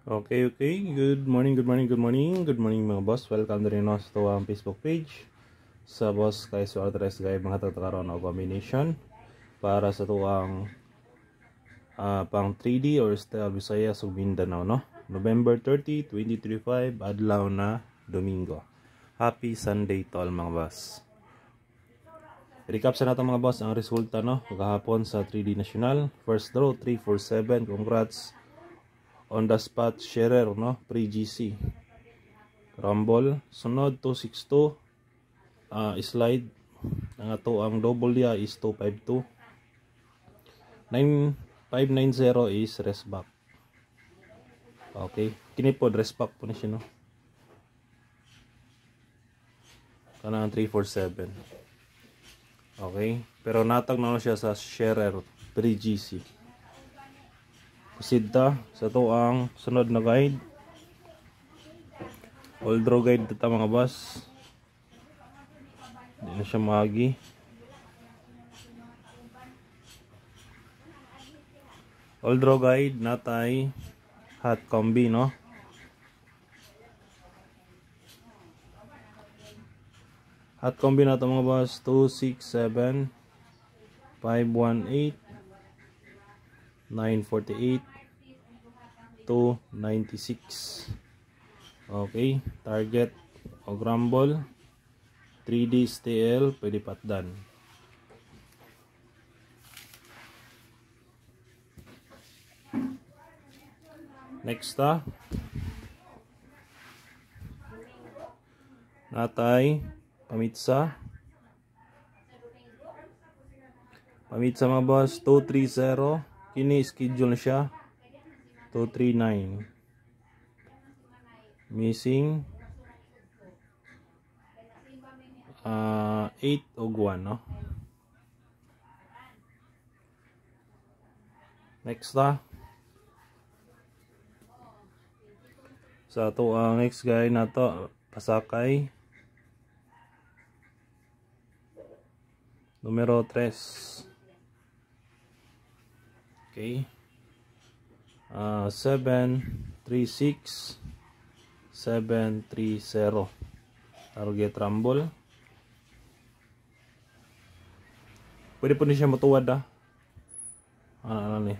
Okay. Good morning mga boss. Welcome to rin sa ang Facebook page. Sa boss kay so address guys mga tatakaroon o combination para sa tuwang pang 3D or style Visayas ug Mindanao no. November 30, 2025 adlaw na Domingo. Happy Sunday to all mga boss. Recap sa nato mga boss ang resulta no kahapon sa 3D National. First draw 347. Congrats on the spot sharer no pre-GC. Rumble sunod 262. Slide ang ato ang double dia is 252. 9590 is rest back. Okay, kini po rest back po ni siya no. Kanang 347. Okay, pero natag na siya sa sharer pre-GC. Kusidta sa to ang sunod na guide. All draw guide dito mga boss. Hindi na siya magi. All draw guide natay hot combi no. Hot combi na to mga boss 267 518 948 296. Okay, target o rumble 3D STL pwede patdan. Next natay pamitsa mga boss 230. Kini schedule na siya 239. Missing 8 og 1 no. Next sa to ang next guy na to pasakay numero 3. Okay. 736 730 target rumble. Pwede po niya matuwad ano ni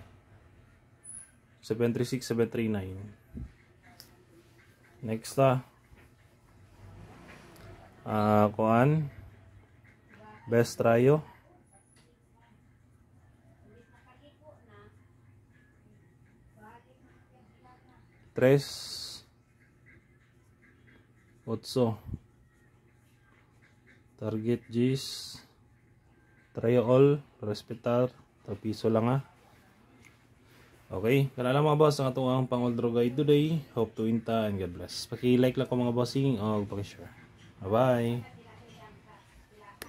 736 739. Next kuan best tryo 3 8 target G's try all respetar piso lang Okay, kanala mga boss ang atong pang all draw guide today. Hope to win ta and God bless. Paki-like lang ko mga bossing o paki-share. Bye bye.